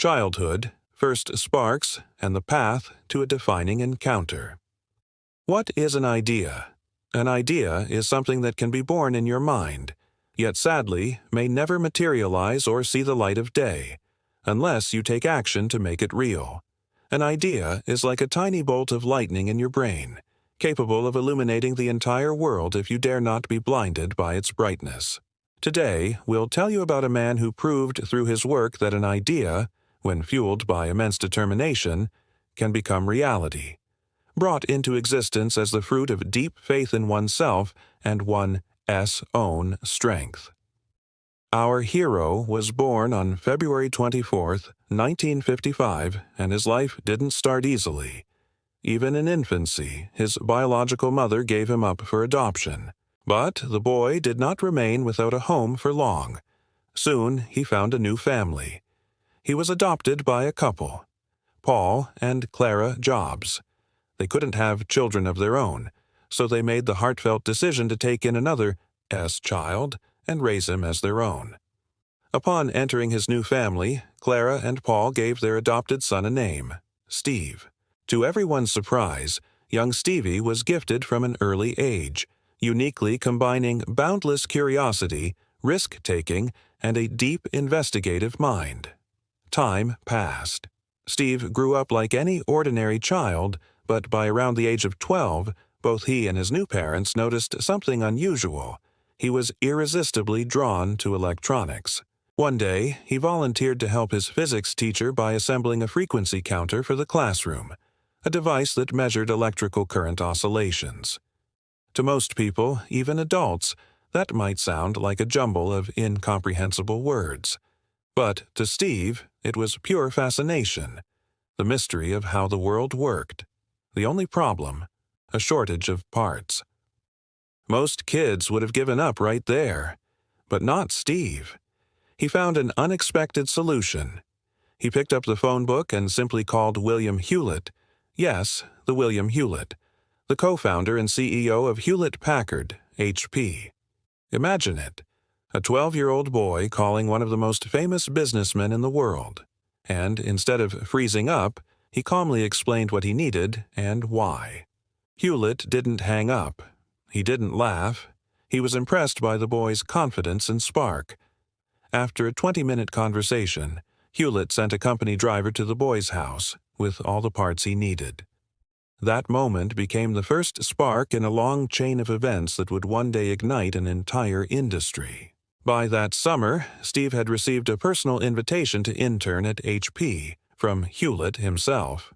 childhood, first sparks, and the path to a defining encounter. What is an idea? An idea is something that can be born in your mind, yet sadly may never materialize or see the light of day, unless you take action to make it real. An idea is like a tiny bolt of lightning in your brain, capable of illuminating the entire world if you dare not be blinded by its brightness. Today, we'll tell you about a man who proved through his work that an idea, when fueled by immense determination, can become reality, brought into existence as the fruit of deep faith in oneself and one's own strength. Our hero was born on February 24th, 1955, and his life didn't start easily. Even in infancy, his biological mother gave him up for adoption. But the boy did not remain without a home for long. Soon he found a new family. He was adopted by a couple, Paul and Clara Jobs. They couldn't have children of their own, so they made the heartfelt decision to take in another child and raise him as their own. Upon entering his new family, Clara and Paul gave their adopted son a name, Steve. To everyone's surprise, young Stevie was gifted from an early age, uniquely combining boundless curiosity, risk-taking, and a deep investigative mind. Time passed. Steve grew up like any ordinary child, but by around the age of 12, both he and his new parents noticed something unusual. He was irresistibly drawn to electronics. One day, he volunteered to help his physics teacher by assembling a frequency counter for the classroom, a device that measured electrical current oscillations. To most people, even adults, that might sound like a jumble of incomprehensible words. But to Steve, it was pure fascination, the mystery of how the world worked. The only problem, a shortage of parts. Most kids would have given up right there, but not Steve. He found an unexpected solution. He picked up the phone book and simply called William Hewlett. Yes, the William Hewlett, the co-founder and CEO of Hewlett-Packard, HP. Imagine it, a 12-year-old boy calling one of the most famous businessmen in the world. And instead of freezing up, he calmly explained what he needed and why. Hewlett didn't hang up. He didn't laugh. He was impressed by the boy's confidence and spark. After a 20-minute conversation, Hewlett sent a company driver to the boy's house with all the parts he needed. That moment became the first spark in a long chain of events that would one day ignite an entire industry. By that summer, Steve had received a personal invitation to intern at HP from Hewlett himself.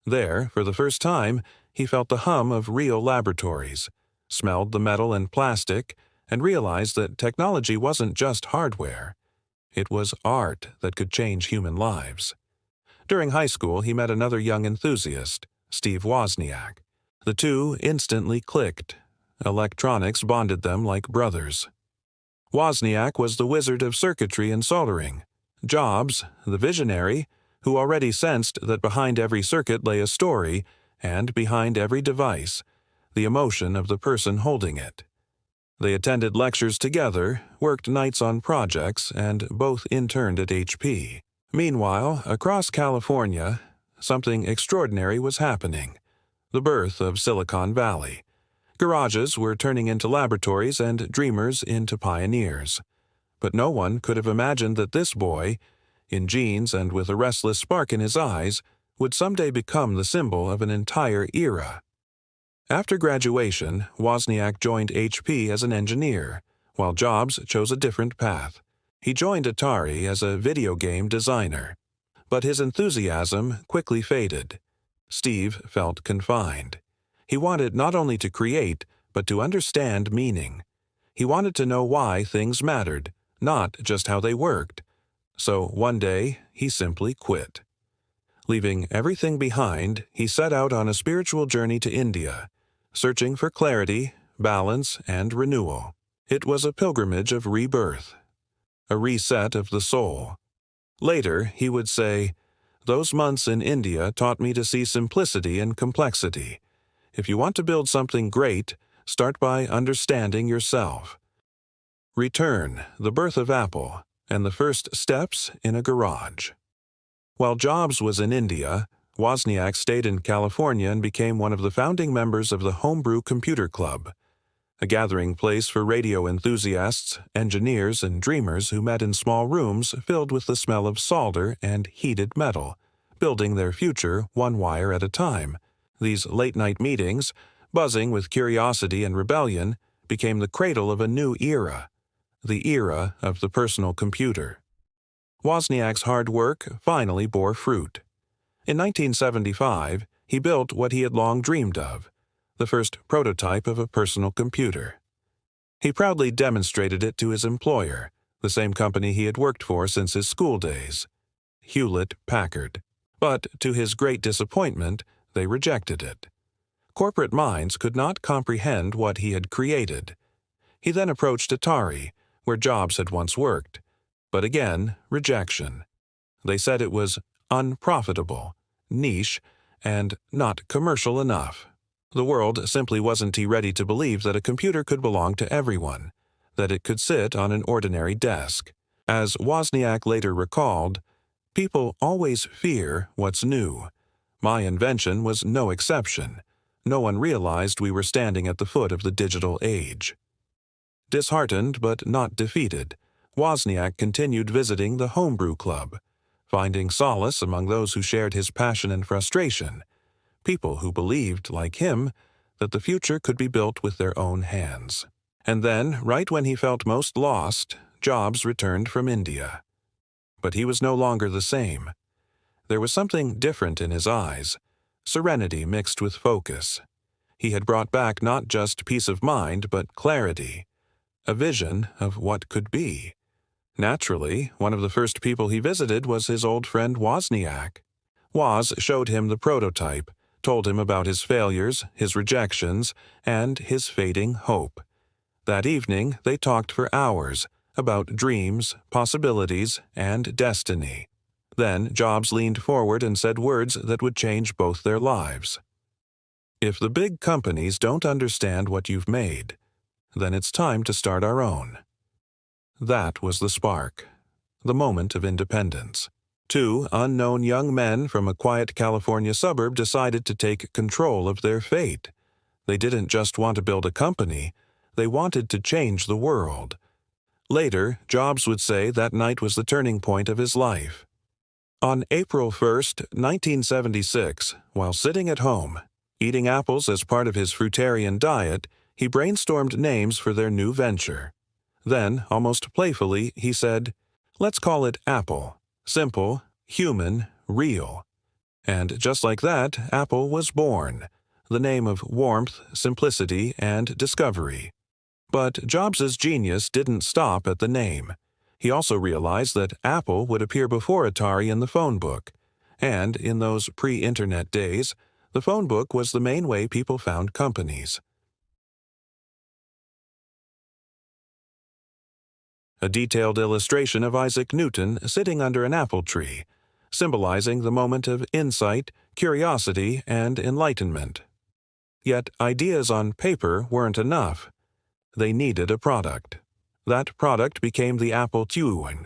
There, for the first time, he felt the hum of real laboratories, smelled the metal and plastic, and realized that technology wasn't just hardware. It was art that could change human lives. During high school, he met another young enthusiast, Steve Wozniak. The two instantly clicked. Electronics bonded them like brothers. Wozniak was the wizard of circuitry and soldering. Jobs, the visionary, who already sensed that behind every circuit lay a story, and behind every device, the emotion of the person holding it. They attended lectures together, worked nights on projects, and both interned at HP. Meanwhile, across California, something extraordinary was happening. The birth of Silicon Valley. Garages were turning into laboratories and dreamers into pioneers. But no one could have imagined that this boy, in jeans and with a restless spark in his eyes, would someday become the symbol of an entire era. After graduation, Wozniak joined HP as an engineer, while Jobs chose a different path. He joined Atari as a video game designer. But his enthusiasm quickly faded. Steve felt confined. He wanted not only to create, but to understand meaning. He wanted to know why things mattered, not just how they worked. So one day, he simply quit. Leaving everything behind, he set out on a spiritual journey to India, searching for clarity, balance, and renewal. It was a pilgrimage of rebirth, a reset of the soul. Later, he would say, "Those months in India taught me to see simplicity in complexity. If you want to build something great, start by understanding yourself." Return, the birth of Apple, and the first steps in a garage. While Jobs was in India, Wozniak stayed in California and became one of the founding members of the Homebrew Computer Club, a gathering place for radio enthusiasts, engineers, and dreamers who met in small rooms filled with the smell of solder and heated metal, building their future one wire at a time. These late-night meetings, buzzing with curiosity and rebellion, became the cradle of a new era, the era of the personal computer. Wozniak's hard work finally bore fruit. In 1975, he built what he had long dreamed of, the first prototype of a personal computer. He proudly demonstrated it to his employer, the same company he had worked for since his school days, Hewlett-Packard. But to his great disappointment, they rejected it. Corporate minds could not comprehend what he had created. He then approached Atari, where Jobs had once worked, but again, rejection. They said it was unprofitable, niche, and not commercial enough. The world simply wasn't ready to believe that a computer could belong to everyone, that it could sit on an ordinary desk. As Wozniak later recalled, "People always fear what's new. My invention was no exception. No one realized we were standing at the foot of the digital age." Disheartened but not defeated, Wozniak continued visiting the Homebrew Club, finding solace among those who shared his passion and frustration, people who believed, like him, that the future could be built with their own hands. And then, right when he felt most lost, Jobs returned from India. But he was no longer the same. There was something different in his eyes, serenity mixed with focus. He had brought back not just peace of mind, but clarity, a vision of what could be. Naturally, one of the first people he visited was his old friend Wozniak. Woz showed him the prototype, told him about his failures, his rejections, and his fading hope. That evening, they talked for hours about dreams, possibilities, and destiny. Then Jobs leaned forward and said words that would change both their lives. "If the big companies don't understand what you've made, then it's time to start our own." That was the spark, the moment of independence. Two unknown young men from a quiet California suburb decided to take control of their fate. They didn't just want to build a company, they wanted to change the world. Later, Jobs would say that night was the turning point of his life. On April 1st, 1976, while sitting at home, eating apples as part of his fruitarian diet, he brainstormed names for their new venture. Then, almost playfully, he said, "Let's call it Apple. Simple, human, real." And just like that, Apple was born, the name of warmth, simplicity, and discovery. But Jobs's genius didn't stop at the name. He also realized that Apple would appear before Atari in the phone book, and in those pre-internet days, the phone book was the main way people found companies. A detailed illustration of Isaac Newton sitting under an apple tree, symbolizing the moment of insight, curiosity, and enlightenment. Yet ideas on paper weren't enough. They needed a product. That product became the Apple II,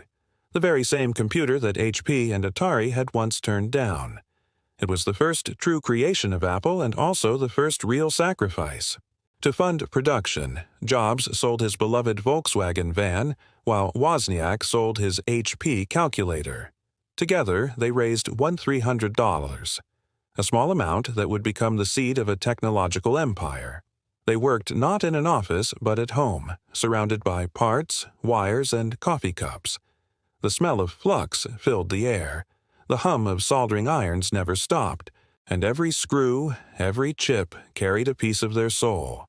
the very same computer that HP and Atari had once turned down. It was the first true creation of Apple and also the first real sacrifice. To fund production, Jobs sold his beloved Volkswagen van, while Wozniak sold his HP calculator. Together, they raised $1,300, a small amount that would become the seed of a technological empire. They worked not in an office, but at home, surrounded by parts, wires, and coffee cups. The smell of flux filled the air. The hum of soldering irons never stopped, and every screw, every chip carried a piece of their soul.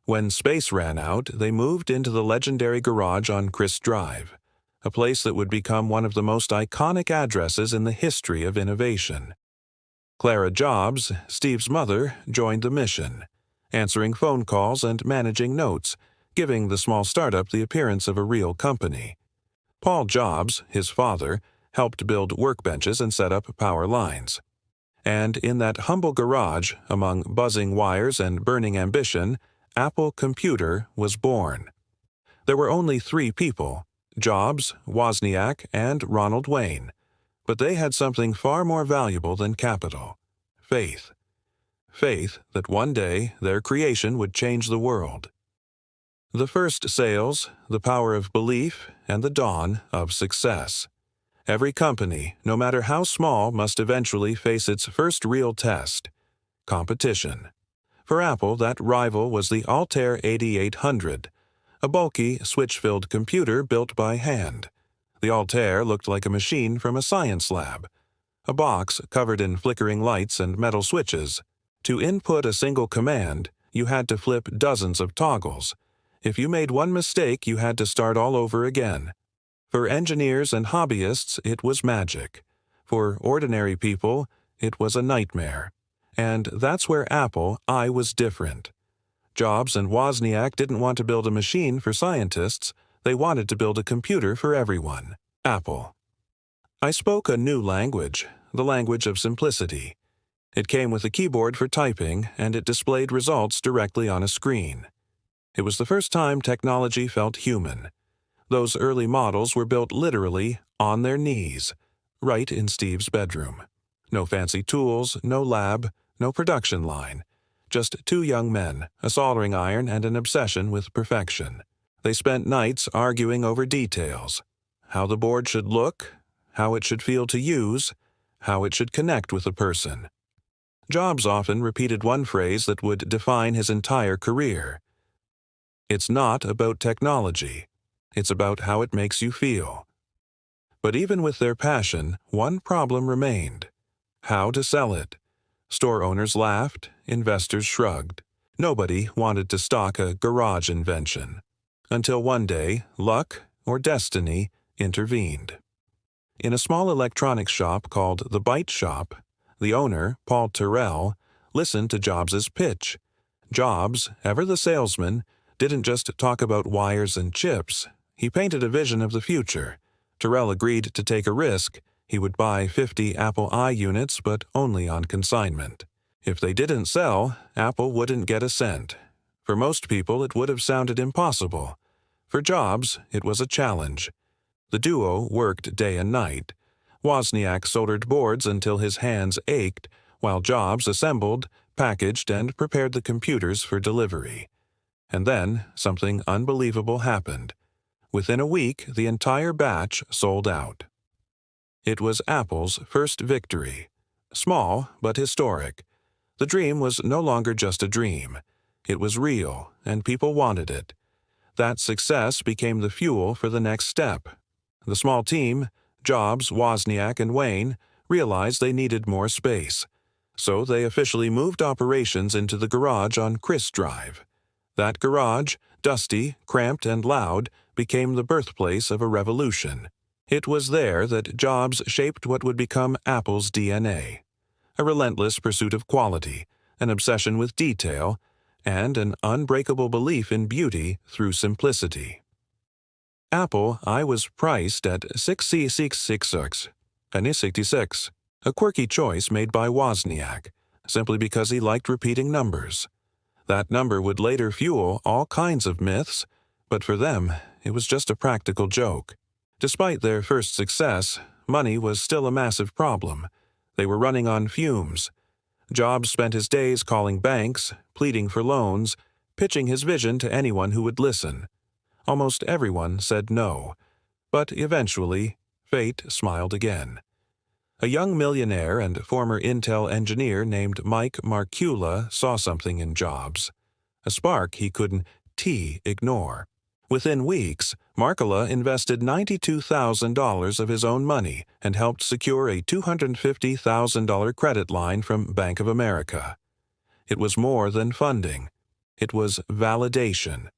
When space ran out, they moved into the legendary garage on Chris Drive, a place that would become one of the most iconic addresses in the history of innovation. Clara Jobs, Steve's mother, joined the mission, answering phone calls and managing notes, giving the small startup the appearance of a real company. Paul Jobs, his father, helped build workbenches and set up power lines. And in that humble garage, among buzzing wires and burning ambition, Apple Computer was born. There were only 3 people, Jobs, Wozniak, and Ronald Wayne. But they had something far more valuable than capital: faith. Faith that one day their creation would change the world. The first sales, the power of belief, and the dawn of success. Every company, no matter how small, must eventually face its first real test: competition. For Apple, that rival was the Altair 8800, a bulky, switch-filled computer built by hand. The Altair looked like a machine from a science lab, a box covered in flickering lights and metal switches. To input a single command, you had to flip dozens of toggles. If you made one mistake, you had to start all over again. For engineers and hobbyists, it was magic. For ordinary people, it was a nightmare. And that's where Apple I was different. Jobs and Wozniak didn't want to build a machine for scientists. They wanted to build a computer for everyone. Apple. I spoke a new language, the language of simplicity. It came with a keyboard for typing, and it displayed results directly on a screen. It was the first time technology felt human. Those early models were built literally on their knees, right in Steve's bedroom. No fancy tools, no lab, no production line. Just two young men, a soldering iron, and an obsession with perfection. They spent nights arguing over details: how the board should look, how it should feel to use, how it should connect with a person. Jobs often repeated one phrase that would define his entire career: "It's not about technology. It's about how it makes you feel." But even with their passion, one problem remained: how to sell it. Store owners laughed, investors shrugged. Nobody wanted to stock a garage invention. Until one day, luck, or destiny, intervened. In a small electronics shop called the Byte Shop, the owner, Paul Terrell, listened to Jobs' pitch. Jobs, ever the salesman, didn't just talk about wires and chips. He painted a vision of the future. Terrell agreed to take a risk. He would buy 50 Apple I units, but only on consignment. If they didn't sell, Apple wouldn't get a cent. For most people, it would have sounded impossible. For Jobs, it was a challenge. The duo worked day and night. Wozniak soldered boards until his hands ached, while Jobs assembled, packaged, and prepared the computers for delivery. And then, something unbelievable happened. Within a week, the entire batch sold out. It was Apple's first victory. Small, but historic. The dream was no longer just a dream. It was real, and people wanted it. That success became the fuel for the next step. The small team, Jobs, Wozniak, and Wayne, realized they needed more space. So they officially moved operations into the garage on Chris Drive. That garage, dusty, cramped, and loud, became the birthplace of a revolution. It was there that Jobs shaped what would become Apple's DNA: a relentless pursuit of quality, an obsession with detail, and an unbreakable belief in beauty through simplicity. Apple I was priced at 666, a quirky choice made by Wozniak, simply because he liked repeating numbers. That number would later fuel all kinds of myths, but for them, it was just a practical joke. Despite their first success, money was still a massive problem. They were running on fumes. Jobs spent his days calling banks, pleading for loans, pitching his vision to anyone who would listen. Almost everyone said no. But eventually, fate smiled again. A young millionaire and former Intel engineer named Mike Markula saw something in Jobs, a spark he couldn't ignore. Within weeks, Markula invested $92,000 of his own money and helped secure a $250,000 credit line from Bank of America. It was more than funding. It was validation.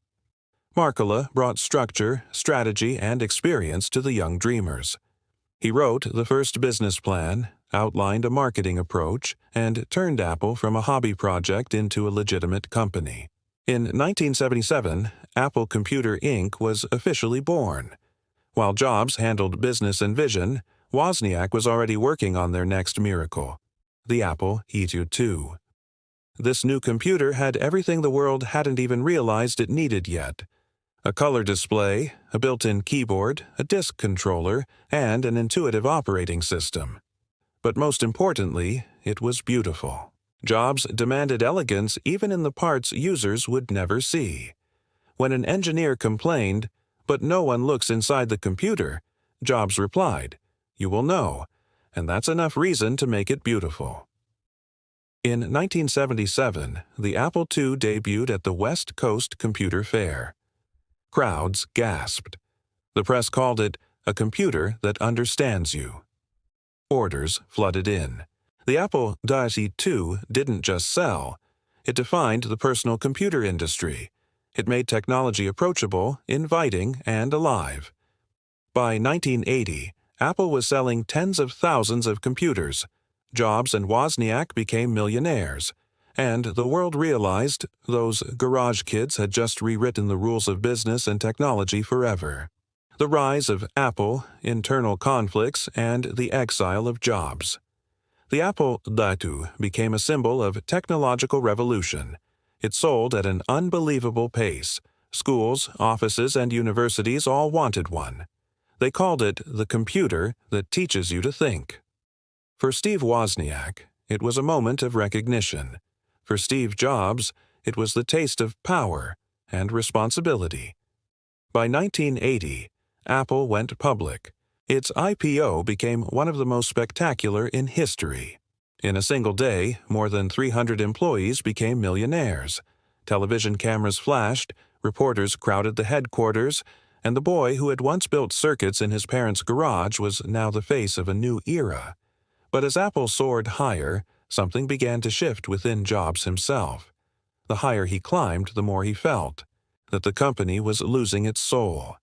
Markula brought structure, strategy, and experience to the young dreamers. He wrote the first business plan, outlined a marketing approach, and turned Apple from a hobby project into a legitimate company. In 1977, Apple Computer Inc. was officially born. While Jobs handled business and vision, Wozniak was already working on their next miracle, the Apple E2. This new computer had everything the world hadn't even realized it needed yet: A color display, a built-in keyboard, a disk controller, and an intuitive operating system. But most importantly, it was beautiful. Jobs demanded elegance even in the parts users would never see. When an engineer complained, "But no one looks inside the computer," Jobs replied, "You will know, and that's enough reason to make it beautiful." In 1977, the Apple II debuted at the West Coast Computer Fair. Crowds gasped. The press called it a computer that understands you. Orders flooded in. The Apple II didn't just sell. It defined the personal computer industry. It made technology approachable, inviting, and alive. By 1980, Apple was selling tens of thousands of computers. Jobs and Wozniak became millionaires. And the world realized those garage kids had just rewritten the rules of business and technology forever. The rise of Apple, internal conflicts, and the exile of Jobs. The Apple II became a symbol of technological revolution. It sold at an unbelievable pace. Schools, offices, and universities all wanted one. They called it the computer that teaches you to think. For Steve Wozniak, it was a moment of recognition. For Steve Jobs, it was the taste of power and responsibility. By 1980, Apple went public. Its IPO became one of the most spectacular in history. In a single day, more than 300 employees became millionaires. Television cameras flashed, reporters crowded the headquarters, and the boy who had once built circuits in his parents' garage was now the face of a new era. But as Apple soared higher, something began to shift within Jobs himself. The higher he climbed, the more he felt that the company was losing its soul.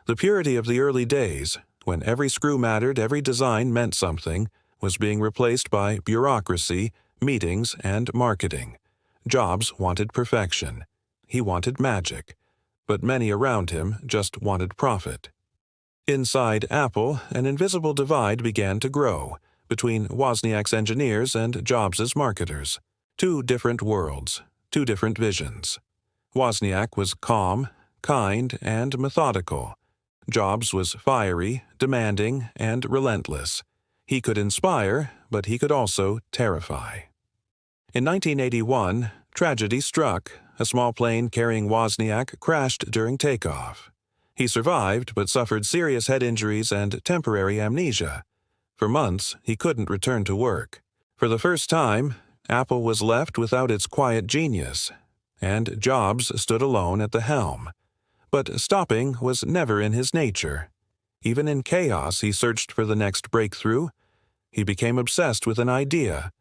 The purity of the early days, when every screw mattered, every design meant something, was being replaced by bureaucracy, meetings, and marketing. Jobs wanted perfection. He wanted magic. But many around him just wanted profit. Inside Apple, an invisible divide began to grow between Wozniak's engineers and Jobs' marketers. Two different worlds, two different visions. Wozniak was calm, kind, and methodical. Jobs was fiery, demanding, and relentless. He could inspire, but he could also terrify. In 1981, tragedy struck. A small plane carrying Wozniak crashed during takeoff. He survived but suffered serious head injuries and temporary amnesia. For months, he couldn't return to work. For the first time, Apple was left without its quiet genius, and Jobs stood alone at the helm. But stopping was never in his nature. Even in chaos, he searched for the next breakthrough. He became obsessed with an idea,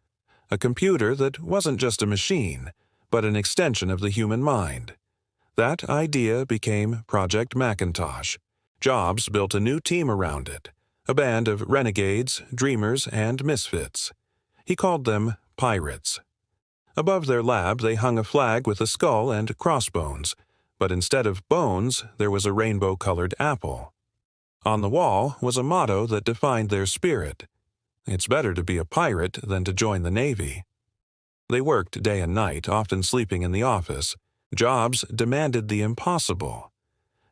a computer that wasn't just a machine, but an extension of the human mind. That idea became Project Macintosh. Jobs built a new team around it, a band of renegades, dreamers, and misfits. He called them pirates. Above their lab, they hung a flag with a skull and crossbones, but instead of bones, there was a rainbow-colored apple. On the wall was a motto that defined their spirit. It's better to be a pirate than to join the Navy. They worked day and night, often sleeping in the office. Jobs demanded the impossible,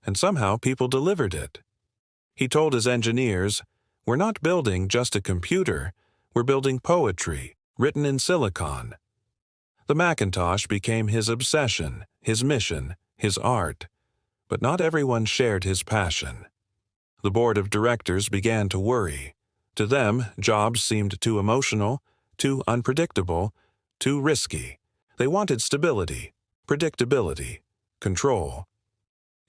and somehow people delivered it. He told his engineers, "We're not building just a computer, we're building poetry, written in silicon." The Macintosh became his obsession, his mission, his art. But not everyone shared his passion. The board of directors began to worry. To them, Jobs seemed too emotional, too unpredictable, too risky. They wanted stability, predictability, control.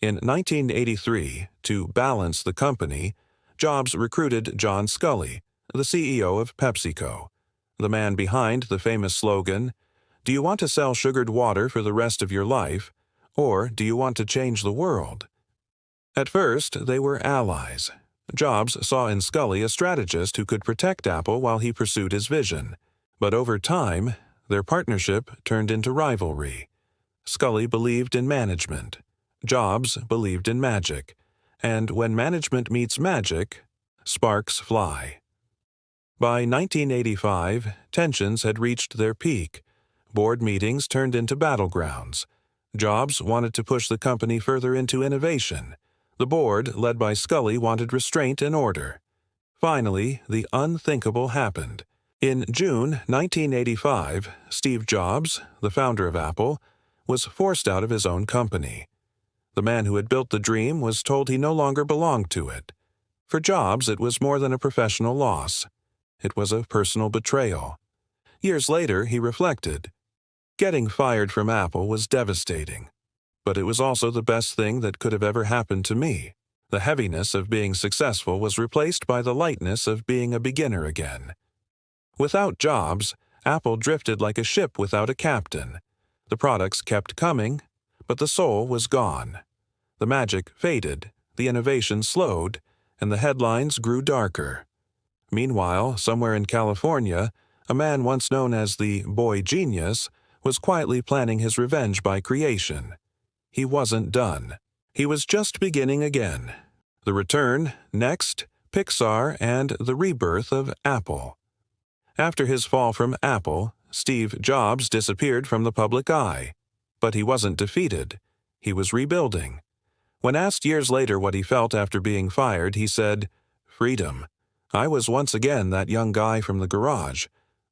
In 1983, to balance the company, Jobs recruited John Sculley, the CEO of PepsiCo, the man behind the famous slogan, "Do you want to sell sugared water for the rest of your life, or do you want to change the world?" At first, they were allies. Jobs saw in Sculley a strategist who could protect Apple while he pursued his vision. But over time, their partnership turned into rivalry. Sculley believed in management. Jobs believed in magic. And when management meets magic, sparks fly. By 1985, tensions had reached their peak. Board meetings turned into battlegrounds. Jobs wanted to push the company further into innovation. The board, led by Scully, wanted restraint and order. Finally, the unthinkable happened. In June 1985, Steve Jobs, the founder of Apple, was forced out of his own company. The man who had built the dream was told he no longer belonged to it. For Jobs, it was more than a professional loss. It was a personal betrayal. Years later, he reflected, "Getting fired from Apple was devastating, but it was also the best thing that could have ever happened to me. The heaviness of being successful was replaced by the lightness of being a beginner again." Without Jobs, Apple drifted like a ship without a captain. The products kept coming, but the soul was gone. The magic faded, the innovation slowed, and the headlines grew darker. Meanwhile, somewhere in California, a man once known as the boy genius was quietly planning his revenge by creation. He wasn't done. He was just beginning again. The return, Next, Pixar, and the rebirth of Apple. After his fall from Apple, Steve Jobs disappeared from the public eye. But he wasn't defeated. He was rebuilding. When asked years later what he felt after being fired, he said, "Freedom. I was once again that young guy from the garage,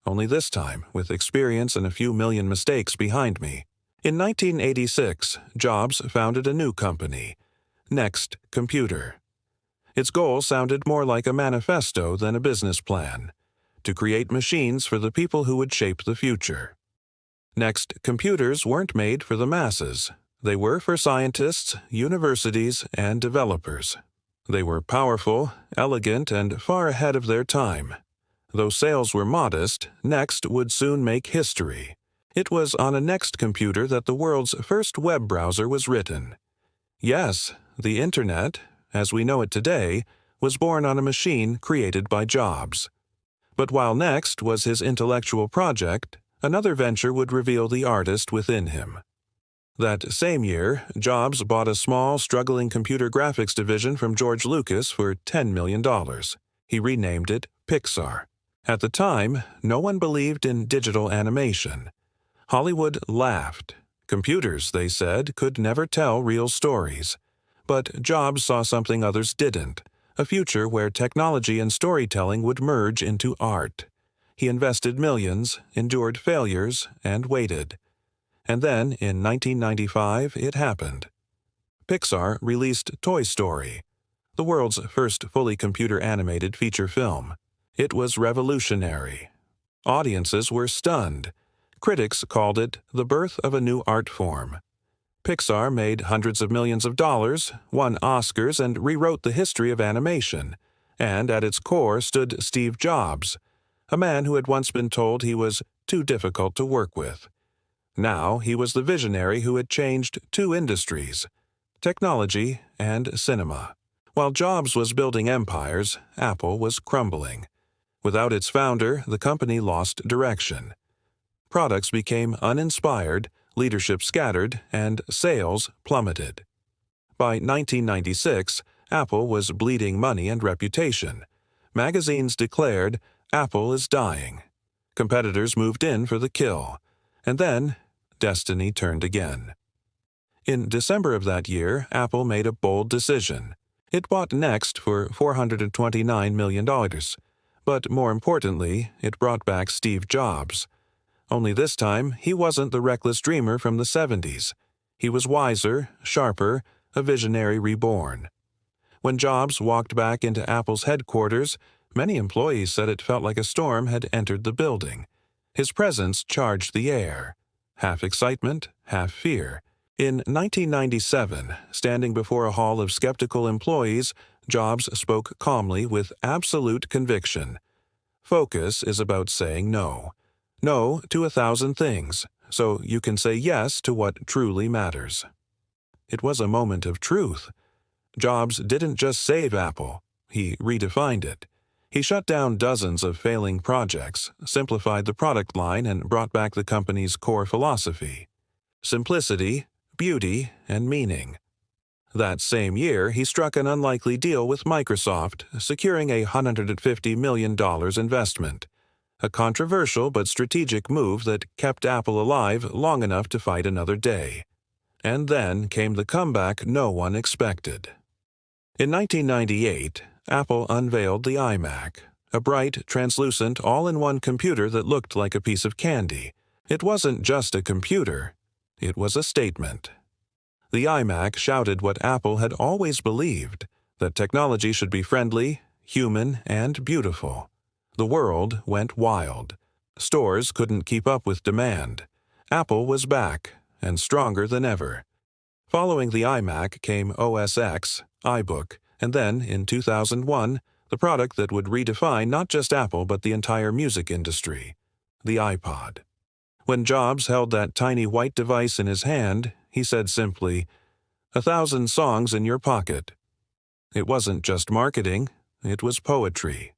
only this time with experience and a few million mistakes behind me." In 1986, Jobs founded a new company, Next Computer. Its goal sounded more like a manifesto than a business plan: to create machines for the people who would shape the future. Next computers weren't made for the masses. They were for scientists, universities, and developers. They were powerful, elegant, and far ahead of their time. Though sales were modest, Next would soon make history. It was on a Next computer that the world's first web browser was written. Yes, the Internet, as we know it today, was born on a machine created by Jobs. But while Next was his intellectual project, another venture would reveal the artist within him. That same year, Jobs bought a small, struggling computer graphics division from George Lucas for $10 million. He renamed it Pixar. At the time, no one believed in digital animation. Hollywood laughed. Computers, they said, could never tell real stories. But Jobs saw something others didn't: a future where technology and storytelling would merge into art. He invested millions, endured failures, and waited. And then, in 1995, it happened. Pixar released Toy Story, the world's first fully computer-animated feature film. It was revolutionary. Audiences were stunned. Critics called it the birth of a new art form. Pixar made hundreds of millions of dollars, won Oscars, and rewrote the history of animation. And at its core stood Steve Jobs, a man who had once been told he was too difficult to work with. Now he was the visionary who had changed two industries: technology and cinema. While Jobs was building empires, Apple was crumbling. Without its founder, the company lost direction. Products became uninspired, leadership scattered, and sales plummeted. By 1996, Apple was bleeding money and reputation. Magazines declared, "Apple is dying." Competitors moved in for the kill. And then, destiny turned again. In December of that year, Apple made a bold decision. It bought Next for $429 million. But more importantly, it brought back Steve Jobs. Only this time, he wasn't the reckless dreamer from the 70s. He was wiser, sharper, a visionary reborn. When Jobs walked back into Apple's headquarters, many employees said it felt like a storm had entered the building. His presence charged the air, half excitement, half fear. In 1997, standing before a hall of skeptical employees, Jobs spoke calmly with absolute conviction. Focus is about saying no. No to 1,000 things, so you can say yes to what truly matters. It was a moment of truth. Jobs didn't just save Apple, he redefined it. He shut down dozens of failing projects, simplified the product line, and brought back the company's core philosophy: simplicity, beauty, and meaning. That same year, he struck an unlikely deal with Microsoft, securing a $150 million investment. A controversial but strategic move that kept Apple alive long enough to fight another day. And then came the comeback no one expected. In 1998, Apple unveiled the iMac, a bright, translucent, all-in-one computer that looked like a piece of candy. It wasn't just a computer, it was a statement. The iMac shouted what Apple had always believed, that technology should be friendly, human, and beautiful. The world went wild. Stores couldn't keep up with demand. Apple was back, and stronger than ever. Following the iMac came OS X, iBook, and then, in 2001, the product that would redefine not just Apple but the entire music industry, the iPod. When Jobs held that tiny white device in his hand, he said simply, "1,000 songs in your pocket." It wasn't just marketing, it was poetry.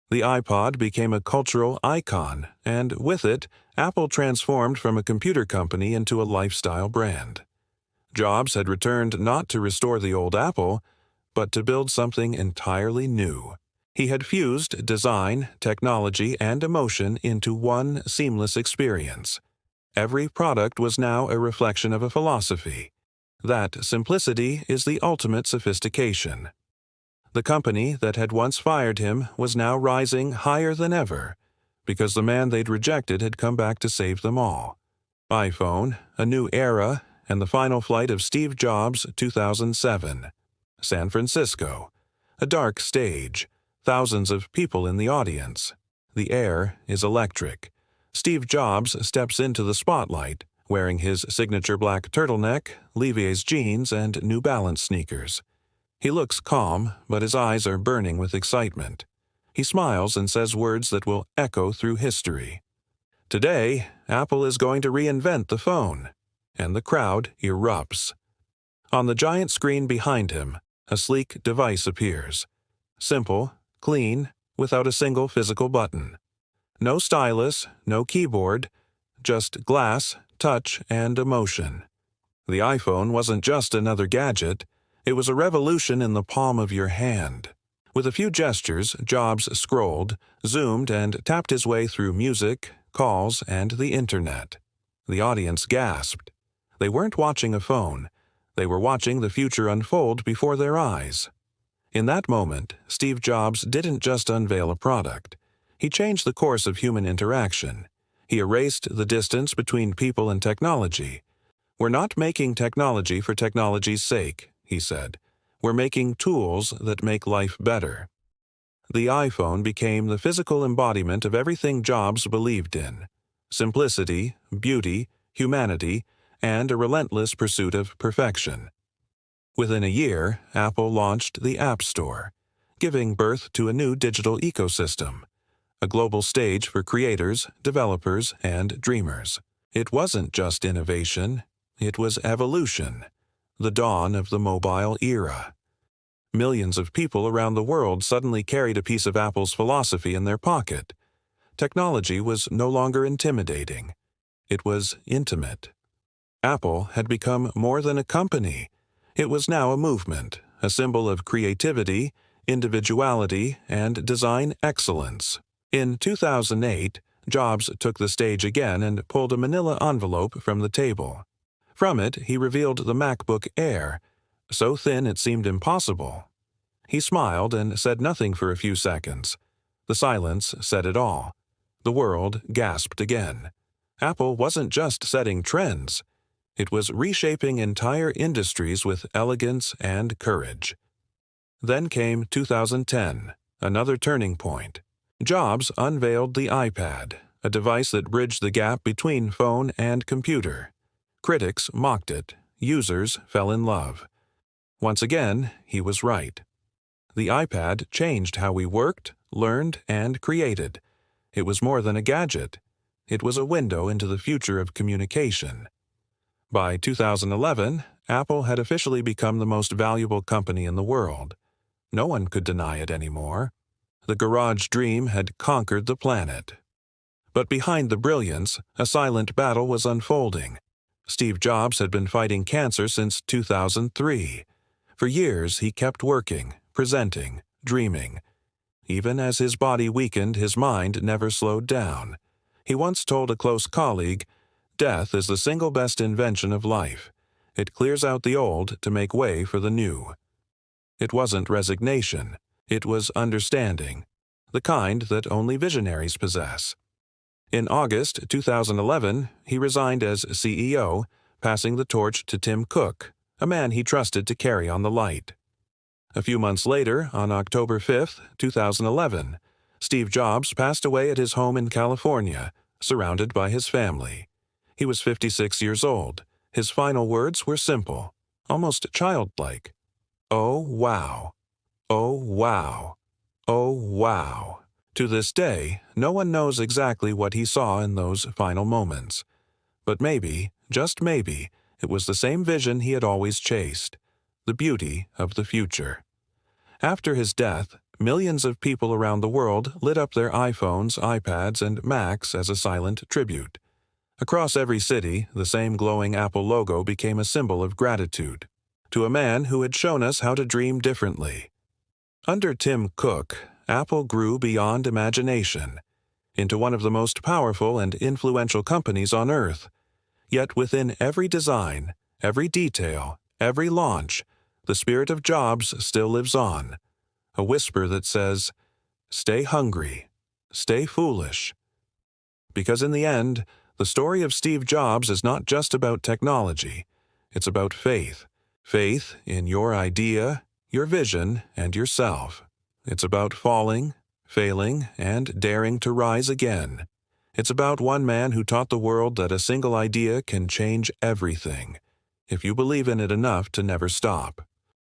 The iPod became a cultural icon, and with it, Apple transformed from a computer company into a lifestyle brand. Jobs had returned not to restore the old Apple, but to build something entirely new. He had fused design, technology, and emotion into one seamless experience. Every product was now a reflection of a philosophy. That simplicity is the ultimate sophistication. The company that had once fired him was now rising higher than ever, because the man they'd rejected had come back to save them all. iPhone, a new era, and the final flight of Steve Jobs, 2007. San Francisco. A dark stage. Thousands of people in the audience. The air is electric. Steve Jobs steps into the spotlight, wearing his signature black turtleneck, Levi's jeans, and New Balance sneakers. He looks calm, but his eyes are burning with excitement. He smiles and says words that will echo through history. Today, Apple is going to reinvent the phone. And the crowd erupts. On the giant screen behind him, a sleek device appears. Simple, clean, without a single physical button. No stylus, no keyboard, just glass, touch, and emotion. The iPhone wasn't just another gadget, it was a revolution in the palm of your hand. With a few gestures, Jobs scrolled, zoomed, and tapped his way through music, calls, and the internet. The audience gasped. They weren't watching a phone. They were watching the future unfold before their eyes. In that moment, Steve Jobs didn't just unveil a product. He changed the course of human interaction. He erased the distance between people and technology. "We're not making technology for technology's sake," he said. "We're making tools that make life better." The iPhone became the physical embodiment of everything Jobs believed in: simplicity, beauty, humanity, and a relentless pursuit of perfection. Within a year, Apple launched the App Store, giving birth to a new digital ecosystem, a global stage for creators, developers, and dreamers. It wasn't just innovation, it was evolution, the dawn of the mobile era. Millions of people around the world suddenly carried a piece of Apple's philosophy in their pocket. Technology was no longer intimidating. It was intimate. Apple had become more than a company. It was now a movement, a symbol of creativity, individuality, and design excellence. In 2008, Jobs took the stage again and pulled a manila envelope from the table. From it, he revealed the MacBook Air, so thin it seemed impossible. He smiled and said nothing for a few seconds. The silence said it all. The world gasped again. Apple wasn't just setting trends. It was reshaping entire industries with elegance and courage. Then came 2010, another turning point. Jobs unveiled the iPad, a device that bridged the gap between phone and computer. Critics mocked it. Users fell in love. Once again, he was right. The iPad changed how we worked, learned, and created. It was more than a gadget. It was a window into the future of communication. By 2011, Apple had officially become the most valuable company in the world. No one could deny it anymore. The garage dream had conquered the planet. But behind the brilliance, a silent battle was unfolding. Steve Jobs had been fighting cancer since 2003. For years, he kept working, presenting, dreaming. Even as his body weakened, his mind never slowed down. He once told a close colleague, "Death is the single best invention of life. It clears out the old to make way for the new. It wasn't resignation. It was understanding, the kind that only visionaries possess. In August 2011, he resigned as CEO, passing the torch to Tim Cook, a man he trusted to carry on the light. A few months later, on October 5, 2011, Steve Jobs passed away at his home in California, surrounded by his family. He was 56 years old. His final words were simple, almost childlike. "Oh, wow. Oh, wow. Oh, wow." To this day, no one knows exactly what he saw in those final moments. But maybe, just maybe, it was the same vision he had always chased, the beauty of the future. After his death, millions of people around the world lit up their iPhones, iPads, and Macs as a silent tribute. Across every city, the same glowing Apple logo became a symbol of gratitude to a man who had shown us how to dream differently. Under Tim Cook, Apple grew beyond imagination, into one of the most powerful and influential companies on Earth. Yet within every design, every detail, every launch, the spirit of Jobs still lives on. A whisper that says, "Stay hungry, stay foolish." Because in the end, the story of Steve Jobs is not just about technology. It's about faith. Faith in your idea, your vision, and yourself. It's about falling, failing, and daring to rise again. It's about one man who taught the world that a single idea can change everything, if you believe in it enough to never stop.